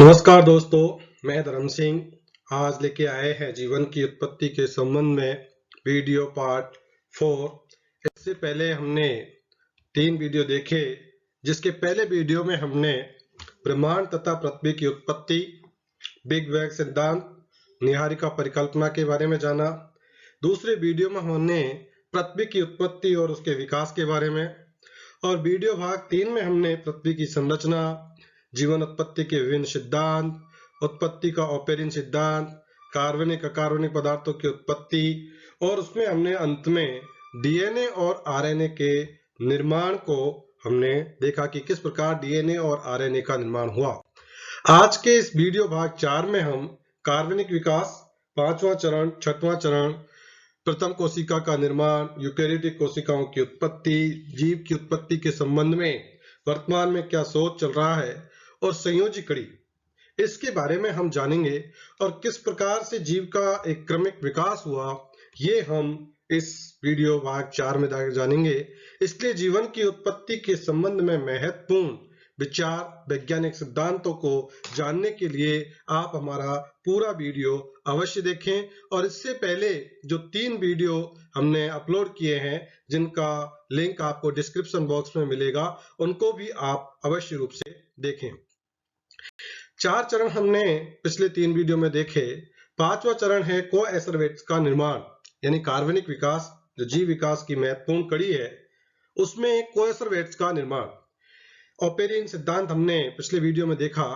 नमस्कार दोस्तों, मैं धर्म सिंह आज लेके आए हैं जीवन की उत्पत्ति के संबंध में वीडियो पार्ट 4। इससे पहले हमने 3 वीडियो देखे, जिसके पहले वीडियो में हमने ब्रह्मांड तथा पृथ्वी की उत्पत्ति, बिग बैंग सिद्धांत, निहारिका परिकल्पना के बारे में जाना। दूसरे वीडियो में हमने पृथ्वी की उत्पत्ति और उसके विकास के बारे में, और वीडियो भाग 3 में हमने पृथ्वी की संरचना, जीवन उत्पत्ति के विभिन्न सिद्धांत, उत्पत्ति का ऑपेरिन सिद्धांत, कार्बनिक अकार्बनिक पदार्थों की उत्पत्ति, और उसमें हमने अंत में डीएनए और आरएनए के निर्माण को हमने देखा कि किस प्रकार डीएनए और आरएनए का निर्माण हुआ। आज के इस वीडियो भाग 4 में हम कार्बनिक विकास, 5वां चरण, 6वां चरण, प्रथम कोशिका का निर्माण, यूकेरियोटिक कोशिकाओं की उत्पत्ति, जीव की उत्पत्ति के संबंध में वर्तमान में क्या शोध चल रहा है, और संयोजी कड़ी, इसके बारे में हम जानेंगे। और किस प्रकार से जीव का एक क्रमिक विकास हुआ, ये हम इस वीडियो भाग 4 में जानेंगे। इसलिए जीवन की उत्पत्ति के संबंध में महत्वपूर्ण विचार, वैज्ञानिक सिद्धांतों को जानने के लिए आप हमारा पूरा वीडियो अवश्य देखें। और इससे पहले जो 3 वीडियो हमने अपलोड किए हैं, जिनका लिंक आपको डिस्क्रिप्शन बॉक्स में मिलेगा, उनको भी आप अवश्य रूप से देखें। 4 चरण हमने पिछले 3 वीडियो में देखे। 5वां चरण है कोएसरवेट्स का निर्माण, यानी कार्बनिक विकास, जो जीव विकास की महत्वपूर्ण कड़ी है, उसमें कोएसरवेट्स का निर्माण। ऑपेरिन सिद्धांत हमने पिछले वीडियो में देखा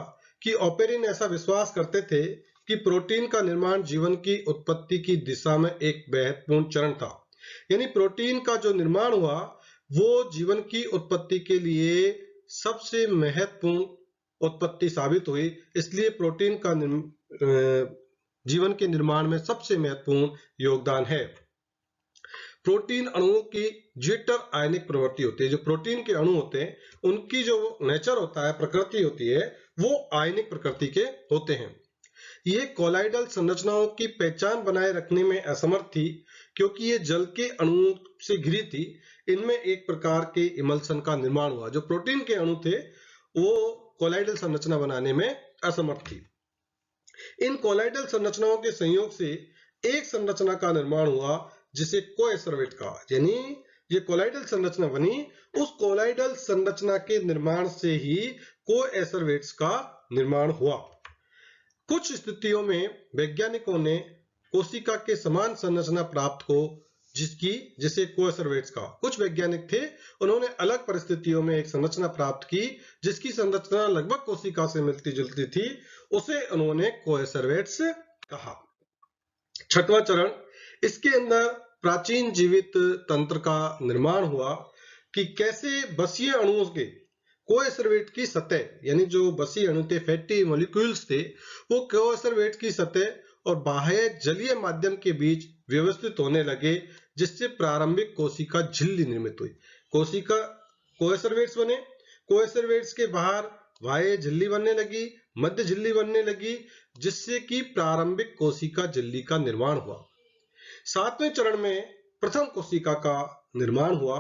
कि ऑपेरिन ऐसा विश्वास करते थे कि प्रोटीन का निर्माण जीवन की उत्पत्ति की दिशा में एक महत्वपूर्ण चरण था। यानी प्रोटीन का जो निर्माण हुआ वो जीवन की उत्पत्ति के लिए सबसे महत्वपूर्ण उत्पत्ति साबित हुई। इसलिए प्रोटीन का जीवन के निर्माण में सबसे महत्वपूर्ण योगदान है। प्रोटीन अणुओं की ज्विटर आयनिक प्रवृत्ति होती है। जो प्रोटीन के अणु होते हैं, उनकी जो नेचर होता है, प्रकृति होती है, वो आयनिक प्रकृति के होते हैं। ये कोलाइडल संरचनाओं की पहचान बनाए रखने में असमर्थ थी, क्योंकि ये जल के अणुओं से घिरी थी। इनमें एक प्रकार के इमल्सन का निर्माण हुआ। जो प्रोटीन के अणु थे वो कोलाइडल संरचना बनाने में असमर्थ थी। इन कोलाइडल संरचनाओं के संयोग से एक संरचना का निर्माण हुआ, जिसे कोएसरवेट कहा। यानी ये कोलाइडल संरचना बनी, उस कोलाइडल संरचना के निर्माण से ही कोएसरवेट्स का निर्माण हुआ। कुछ स्थितियों में वैज्ञानिकों ने कोशिका के समान संरचना प्राप्त हो, जिसे कोएसरवेट्स का। कुछ वैज्ञानिक थे, उन्होंने अलग परिस्थितियों में एक संरचना प्राप्त की जिसकी संरचना लगभग कोशिका से मिलती जुलती थी, उसे उन्होंने कोएसरवेट्स कहा। 6वां चरण, इसके अंदर प्राचीन जीवित तंत्र का निर्माण हुआ कि कैसे बसीय अणुओं के कोएसरवेट की सतह, यानी जो बसीय अणु थे, फैटी मॉलिक्यूल्स थे, वो कोएसरवेट की सतह और बाह्य जलीय माध्यम के बीच व्यवस्थित होने लगे, जिससे प्रारंभिक कोशिका झिल्ली निर्मित हुई। कोशिका कोएसरवेट्स बने, कोएसरवेट्स के बाहर बाह्य झिल्ली बनने लगी, मध्य झिल्ली बनने लगी, जिससे कि प्रारंभिक कोशिका झिल्ली का निर्माण हुआ। 7वें चरण में प्रथम कोशिका का निर्माण हुआ।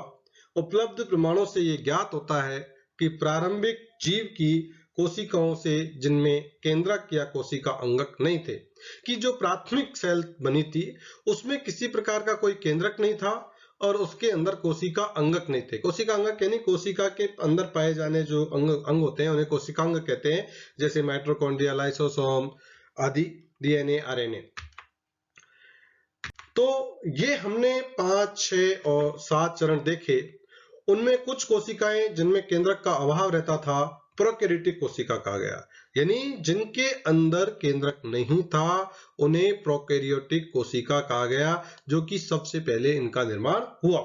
उपलब्ध प्रमाणों से यह ज्ञात होता है कि प्रारंभिक जीव की कोशिकाओं से, जिनमें केंद्रक या कोशिका अंगक नहीं थे, कि जो प्राथमिक सेल बनी थी उसमें किसी प्रकार का कोई केंद्रक नहीं था और उसके अंदर कोशिका अंगक नहीं थे। कोशिका अंगक यानी कोशिका के अंदर पाए जाने जो अंग होते हैं, उन्हें कोशिकांग कहते हैं, जैसे माइटोकॉन्ड्रिया, लाइसोसोम आदि, डीएनए, आरएनए। तो ये हमने 5, 6 और 7 चरण देखे। उनमें कुछ कोशिकाएं जिनमें केंद्रक का अभाव रहता था, प्रोकैरियोटिक कोशिका कहा गया। यानी जिनके अंदर केंद्रक नहीं था, उन्हें प्रोकैरियोटिक कोशिका कहा गया, जो कि सबसे पहले इनका निर्माण हुआ।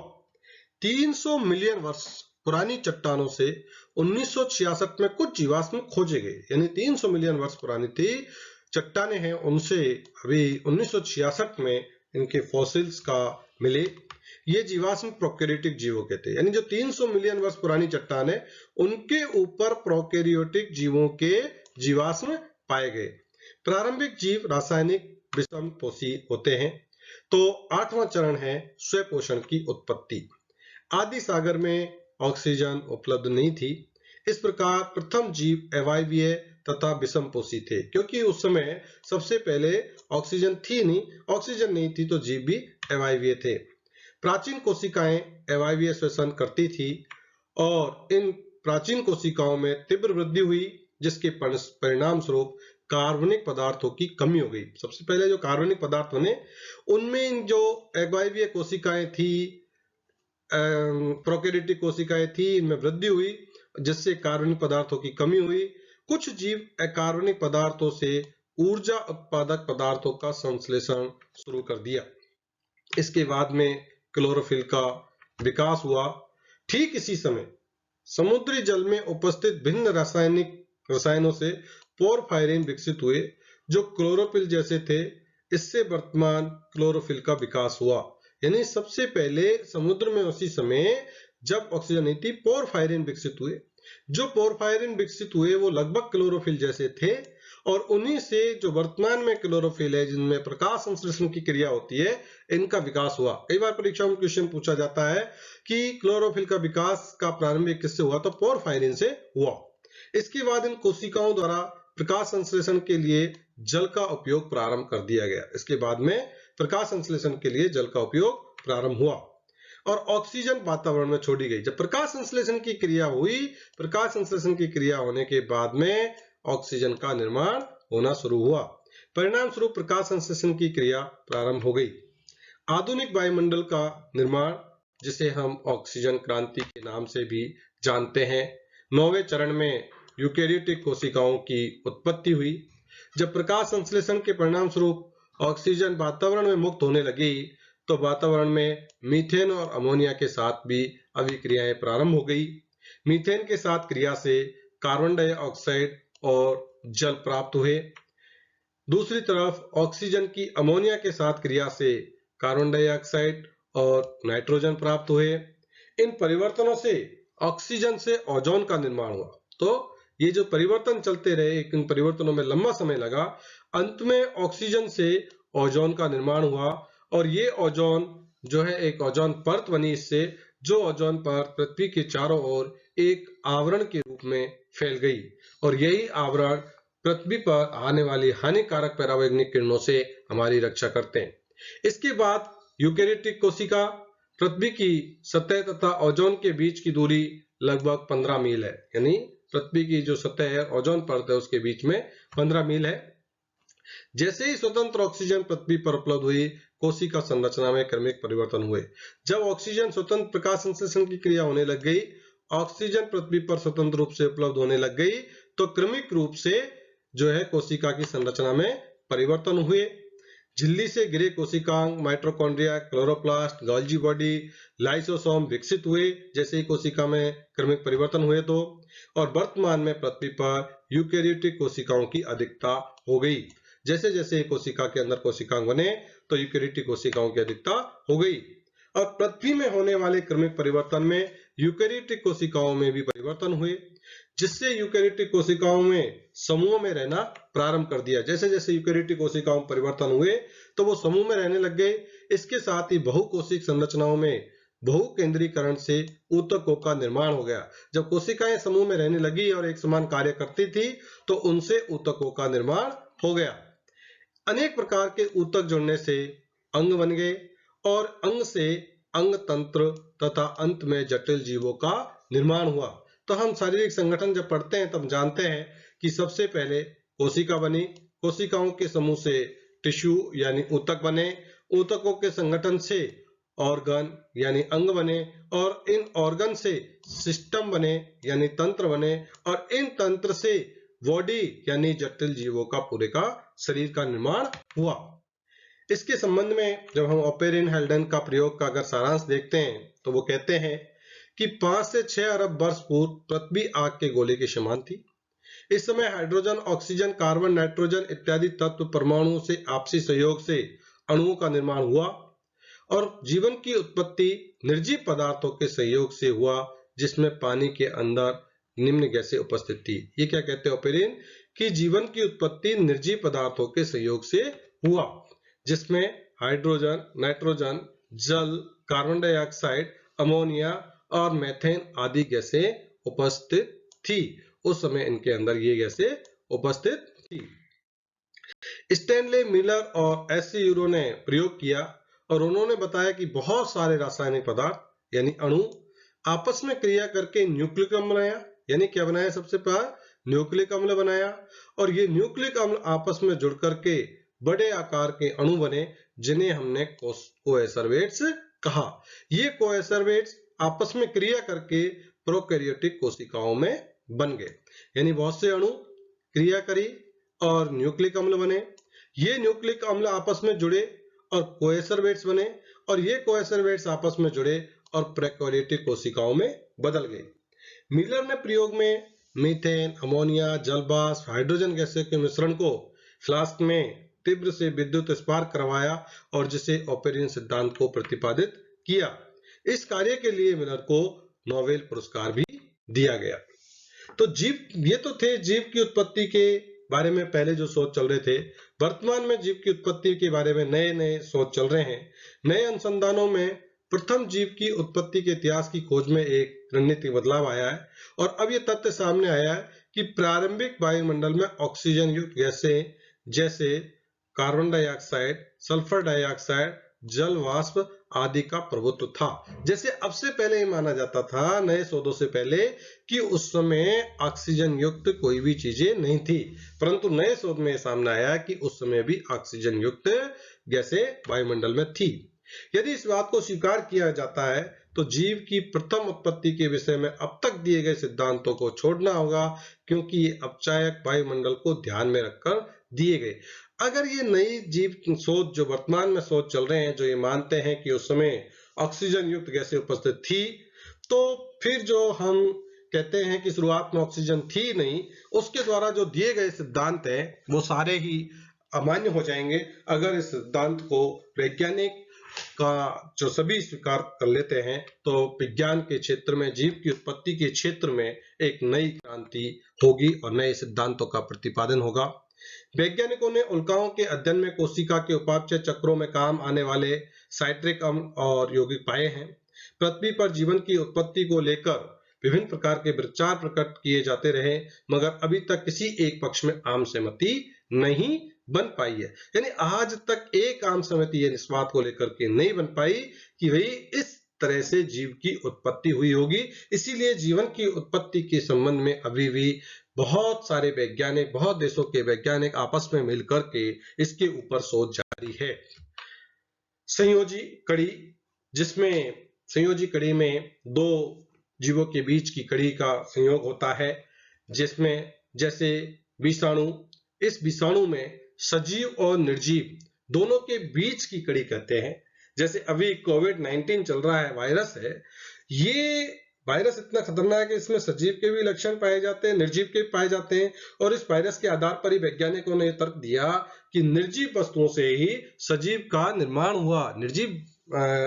300 मिलियन वर्ष पुरानी चट्टानों से 1966 में कुछ जीवाश्म खोजे गए। यानी 300 मिलियन वर्ष पुरानी थी चट्टाने हैं, उनसे अभी 1966 में इनके फॉसिल्स का मिले। ये जीवाश्म प्रोकैरियोटिक जीवों के थे। यानी जो 300 मिलियन वर्ष पुरानी चट्टान है, उनके ऊपर प्रोकैरियोटिक जीवों के जीवाश्म पाए गए। प्रारंभिक जीव रासायनिक विषम पोषी होते हैं। तो 8वां चरण है स्वपोषण की उत्पत्ति। आदि सागर में ऑक्सीजन उपलब्ध नहीं थी, इस प्रकार प्रथम जीव अवायवीय तथा विषमपोषी थे, क्योंकि उस समय सबसे पहले ऑक्सीजन थी नहीं, ऑक्सीजन नहीं थी तो जीव भी अवायवीय थे। प्राचीन कोशिकाएं अवायवीय श्वसन करती थी और इन प्राचीन कोशिकाओं में तीव्र वृद्धि हुई, जिसके परिणाम स्वरूप कार्बनिक पदार्थों की कमी हो गई। सबसे पहले जो कार्बनिक पदार्थ बने उनमें जो अवायवीय कोशिकाएं थी, प्रोकैरियोटिक कोशिकाएं थी, इनमें वृद्धि हुई, जिससे कार्बनिक पदार्थों की कमी हुई। कुछ जीव अकार्बनिक पदार्थों से ऊर्जा उत्पादक पदार्थों का संश्लेषण शुरू कर दिया। इसके बाद में क्लोरोफिल का विकास हुआ। ठीक इसी समय समुद्री जल में उपस्थित भिन्न रसायनों से पोरफायरिन विकसित हुए, जो क्लोरोफिल जैसे थे। इससे वर्तमान क्लोरोफिल का विकास हुआ। यानी सबसे पहले समुद्र में उसी समय जब ऑक्सीजन नहीं थी, पोरफायरिन विकसित हुए। जो पोरफायरिन विकसित हुए वो लगभग क्लोरोफिल जैसे थे, और उन्हीं से जो वर्तमान में क्लोरोफिल है, जिनमें प्रकाश संश्लेषण की क्रिया होती है, इनका विकास हुआ। कई बार परीक्षा में क्वेश्चन पूछा जाता है कि क्लोरोफिल का विकास का प्रारंभिक किससे हुआ, तो पोरफायरिन से हुआ। इसके बाद इन कोशिकाओं द्वारा प्रकाश संश्लेषण के लिए जल का उपयोग प्रारंभ कर दिया गया। इसके बाद में प्रकाश संश्लेषण के लिए जल का उपयोग प्रारंभ हुआ और ऑक्सीजन वातावरण में छोड़ी गई। जब प्रकाश संश्लेषण की क्रिया हुई, प्रकाश संश्लेषण की क्रिया होने के बाद में ऑक्सीजन का निर्माण होना शुरू हुआ। परिणाम स्वरूप प्रकाश संश्लेषण की क्रिया प्रारंभ हो गई। आधुनिक वायुमंडल का निर्माण, जिसे हम ऑक्सीजन क्रांति के नाम से भी जानते हैं, 9वें चरण में यूकेरियोटिक कोशिकाओं की उत्पत्ति हुई। जब प्रकाश संश्लेषण के परिणाम स्वरूप ऑक्सीजन वातावरण में मुक्त होने लगी, तो वातावरण में मीथेन और अमोनिया के साथ भी अभिक्रियाएं प्रारंभ हो गई। मीथेन के साथ क्रिया से कार्बन डाइऑक्साइड और जल प्राप्त हुए। दूसरी तरफ ऑक्सीजन की अमोनिया के साथ क्रिया से कार्बन डाइऑक्साइड और नाइट्रोजन प्राप्त हुए। इन परिवर्तनों से ऑक्सीजन से ओजोन का निर्माण हुआ। तो ये जो परिवर्तन चलते रहे, इन परिवर्तनों में लंबा समय लगा। अंत में ऑक्सीजन से ओजोन का निर्माण हुआ, और ये ओजोन जो है एक ओजोन परत बनी इससे, जो ओजोन परत पृथ्वी के चारों ओर एक आवरण के रूप में फैल गई, और यही आवरण पृथ्वी पर आने वाली हानिकारक परावैंगनिक किरणों से हमारी रक्षा करते हैं। इसके बाद यूकेरियोटिक कोशिका, पृथ्वी की सतह तथा ओजोन के बीच की दूरी लगभग 15 मील है। यानी पृथ्वी की जो सतह है, ओजोन परत है, उसके बीच में 15 मील है। जैसे ही स्वतंत्र ऑक्सीजन पृथ्वी पर उपलब्ध हुई, कोशिका संरचना में क्रमिक परिवर्तन हुए। जब ऑक्सीजन स्वतंत्र प्रकाश संश्लेषण की क्रिया होने लग गई, ऑक्सीजन पृथ्वी पर स्वतंत्र रूप से उपलब्ध होने लग गई, तो क्रमिक रूप से जो है कोशिका की संरचना में परिवर्तन हुए। झिल्ली से गिरे कोशिकांग, mitochondria, chloroplast, Golgi body, lysosome विकसित हुए जैसे ही कोशिका में क्रमिक परिवर्तन हुए तो। और वर्तमान में पृथ्वी पर यूकेरियोटिक कोशिकाओं की अधिकता हो गई। जैसे जैसे कोशिका के अंदर कोशिकांग बने, तो यूकेरियोटिक कोशिकाओं की अधिकता हो गई। और पृथ्वी में होने वाले क्रमिक परिवर्तन में यूकेरियोटिक कोशिकाओं में भी परिवर्तन हुए, जिससे यूकेरियोटिक कोशिकाओं में समूह में रहना प्रारंभ कर दिया। जैसे जैसे यूकेरियोटिक कोशिकाओं में परिवर्तन हुए, तो वो समूह में रहने लग गए। इसके साथ ही बहुकोशिक संरचनाओं में बहुकेंद्रीकरण से ऊतकों का निर्माण हो गया। जब कोशिकाएं समूह में रहने लगी और एक समान कार्य करती थी, तो उनसे ऊतकों का निर्माण हो गया। अनेक प्रकार के ऊतक जुड़ने से अंग बन गए, और अंग से अंग तंत्र तथा अंत में जटिल जीवों का निर्माण हुआ। तो हम शारीरिक संगठन जब पढ़ते हैं तब जानते हैं कि सबसे पहले कोशिका बनी, कोशिकाओं के समूह से टिश्यू यानी ऊतक बने, ऊतकों के संगठन से ऑर्गन यानी अंग बने, और इन ऑर्गन से सिस्टम बने यानी तंत्र बने, और इन तंत्र से बॉडी यानी जटिल जीवों का पूरे का शरीर का निर्माण हुआ। इसके संबंध में जब हम ओपेरिन हेल्डन का प्रयोग का अगर सारांश देखते हैं, तो वो कहते हैं कि 5 से 6 अरब वर्ष पूर्व पृथ्वी आग के गोले के समान थी। इस समय हाइड्रोजन, ऑक्सीजन, कार्बन, नाइट्रोजन इत्यादि तत्व परमाणुओं से आपसी सहयोग से अणुओं का निर्माण हुआ, और जीवन की उत्पत्ति निर्जीव पदार्थों के सहयोग से हुआ, जिसमें पानी के अंदर निम्न गैसें उपस्थित थी। ये क्या कहते हैं ओपेरिन, कि जीवन की उत्पत्ति निर्जीव पदार्थों के सहयोग से हुआ, जिसमें हाइड्रोजन, नाइट्रोजन, जल, कार्बन डाइऑक्साइड, अमोनिया और मीथेन आदि गैसें उपस्थित थी। उस समय इनके अंदर ये गैसें उपस्थित थी। स्टैनले मिलर और एस सी यूरो ने प्रयोग किया और उन्होंने बताया कि बहुत सारे रासायनिक पदार्थ यानी अणु आपस में क्रिया करके न्यूक्लिक अम्ल बनाया। यानी क्या बनाया? सबसे पहले न्यूक्लिक अम्ल बनाया और ये न्यूक्लिक अम्ल आपस में जुड़ करके बड़े आकार के अणु बने जिन्हें हमने कोएसरवेट्स कहा। ये कोएसरवेट्स आपस में क्रिया करके प्रोकैरियोटिक कोशिकाओं में बन गए। यानी बहुत से अणु क्रिया करी और न्यूक्लिक अम्ल बने। ये न्यूक्लिक अम्ल आपस में जुड़े और कोएसरवेट्स बने और ये कोएसरवेट्स आपस में जुड़े और प्रोकैरियोटिक कोशिकाओं में बदल गए। मिलर ने प्रयोग में मीथेन, अमोनिया, जलवाष्प, हाइड्रोजन गैसों के मिश्रण को फ्लास्क में तीव्र से विद्युत स्पार्क करवाया और जिसे ऑपेरिन सिद्धांत को प्रतिपादित किया। इस कार्य के लिए मिलर को नोबेल पुरस्कार भी दिया गया। तो ये तो थे जीव की उत्पत्ति के बारे में पहले जो शोध चल रहे थे। वर्तमान में जीव की उत्पत्ति के बारे में नए शोध चल रहे हैं। नए अनुसंधानों में प्रथम जीव की उत्पत्ति के इतिहास की खोज में एक रणनीतिक बदलाव आया है और अब यह तथ्य सामने आया है कि प्रारंभिक वायुमंडल में ऑक्सीजन युक्त गैसें जैसे कार्बन डाइऑक्साइड, सल्फर डाइऑक्साइड, जल वाष्प आदि का प्रभुत्व था। जैसे अब से पहले ये माना जाता था, नए शोधों से पहले, कि उस समय ऑक्सीजन युक्त कोई भी चीजें नहीं थी, परंतु नए शोध में सामने आया कि उस समय भी ऑक्सीजन युक्त गैसें वायुमंडल में थी। यदि इस बात को स्वीकार किया जाता है तो जीव की प्रथम उत्पत्ति के विषय में अब तक दिए गए सिद्धांतों को छोड़ना होगा, क्योंकि ये अपचायक वायुमंडल को ध्यान में रखकर दिए गए। अगर ये नई जीव शोध जो वर्तमान में शोध चल रहे हैं, जो ये मानते हैं कि उस समय ऑक्सीजन युक्त गैसें उपस्थित थी, तो फिर जो हम कहते हैं कि शुरुआत में ऑक्सीजन थी नहीं, उसके द्वारा जो दिए गए सिद्धांत हैं वो सारे ही अमान्य हो जाएंगे अगर इस सिद्धांत को वैज्ञानिक का जो सभी स्वीकार कर लेते हैं। तो विज्ञान के क्षेत्र में, जीव की उत्पत्ति के क्षेत्र में एक नई क्रांति होगी और नए सिद्धांतों का प्रतिपादन होगा। वैज्ञानिकों ने उल्काओं के अध्ययन में कोशिका के उपापचय चक्रों में काम आने वाले साइट्रिक अम्ल और यौगिक पाए हैं। पृथ्वी पर जीवन की उत्पत्ति को लेकर विभिन्न प्रकार के विचार प्रकट किए जाते रहे, मगर अभी तक किसी एक पक्ष में आम सहमति नहीं बन पाई है। यानी आज तक एक आम सहमति इस बात को लेकर के नहीं बन पाई कि भाई इस तरह से जीव की उत्पत्ति हुई होगी। इसीलिए जीवन की उत्पत्ति के संबंध में अभी भी बहुत सारे वैज्ञानिक, बहुत देशों के वैज्ञानिक आपस में मिलकर के इसके ऊपर शोध जारी है। संयोजी कड़ी, जिसमें संयोजी कड़ी में दो जीवों के बीच की कड़ी का संयोग होता है, जिसमें जैसे विषाणु, इस विषाणु में सजीव और निर्जीव दोनों के बीच की कड़ी कहते हैं। जैसे अभी कोविड-19 चल रहा है, वायरस है, ये वायरस इतना खतरनाक है, इसमें सजीव के भी लक्षण पाए जाते हैं, निर्जीव के भी पाए जाते हैं। और इस वायरस के आधार पर ही वैज्ञानिकों ने तर्क दिया कि निर्जीव वस्तुओं से ही सजीव का निर्माण हुआ, निर्जीव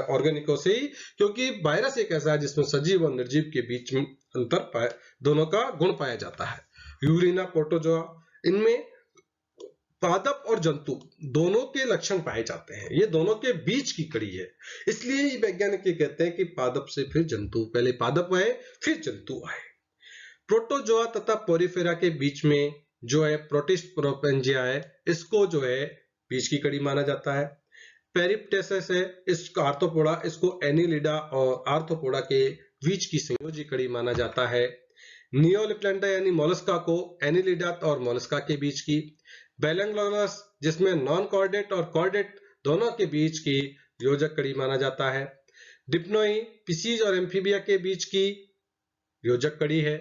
ऑर्गेनिकों से ही, क्योंकि वायरस एक ऐसा है जिसमें सजीव और निर्जीव के बीच में अंतर दोनों का गुण पाया जाता है। यूरिना, प्रोटोजोआ, इनमें पादप और जंतु दोनों के लक्षण पाए जाते हैं। ये दोनों के बीच की कड़ी है। इसलिए वैज्ञानिक ये कहते हैं कि पादप से फिर जंतु, पहले पादप आए फिर जंतु आए। प्रोटोजोआ तथा पोरिफेरा के बीच में जो है प्रोटिस्ट प्रोपेंजिया है, इसको जो है बीच की कड़ी माना जाता है। पेरिप्टेसिस है, इसका आर्थ्रोपोडा, इसको एनिलिडा और आर्थ्रोपोडा के बीच की संयोजी कड़ी माना जाता है। नियोलिप्लेंटा यानी मोलस्का को एनिलिडा और मोलस्का के बीच की। बेलैंगोलस, जिसमें नॉन कॉर्डेट और कॉर्डेट दोनों के बीच की योजक कड़ी माना जाता है। डिप्नोई, फिशीज और एम्फीबिया के बीच की योजक कड़ी है।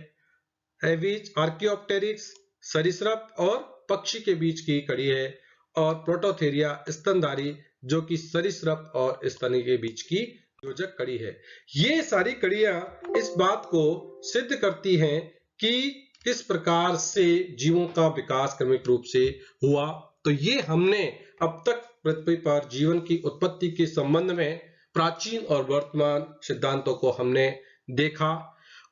एविज, आर्कियोप्टेरिक्स, सरीसृप और पक्षी के बीच की कड़ी है। और प्रोटोथेरिया, स्तनधारी, जो कि सरीसृप और स्तनी के बीच की योजक कड़ी है। ये सारी कड़ियां इस बात को सिद्ध करती हैं कि किस प्रकार से जीवों का विकास क्रमिक रूप से हुआ। तो ये हमने अब तक पृथ्वी पर जीवन की उत्पत्ति के संबंध में प्राचीन और वर्तमान सिद्धांतों को हमने देखा,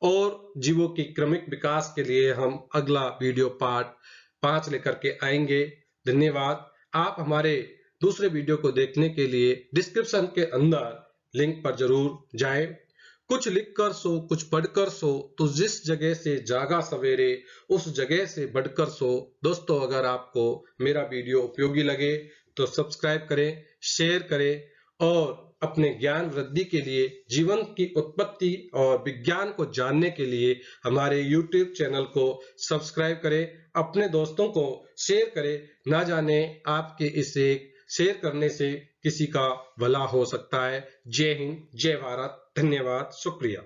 और जीवों के क्रमिक विकास के लिए हम अगला वीडियो पार्ट 5 लेकर के आएंगे। धन्यवाद। आप हमारे दूसरे वीडियो को देखने के लिए डिस्क्रिप्शन के अंदर लिंक पर जरूर जाएं। कुछ लिखकर सो कुछ पढ़कर सो, तो जिस जगह से जागा सवेरे उस जगह से बढ़कर सो। दोस्तों, अगर आपको मेरा वीडियो उपयोगी लगे तो सब्सक्राइब करें, शेयर करें और अपने ज्ञान वृद्धि के लिए, जीवन की उत्पत्ति और विज्ञान को जानने के लिए हमारे YouTube चैनल को सब्सक्राइब करें। अपने दोस्तों को शेयर करें, ना जाने आपके इसे शेयर करने से किसी का भला हो सकता है। जय हिंद, जय भारत, धन्यवाद, शुक्रिया।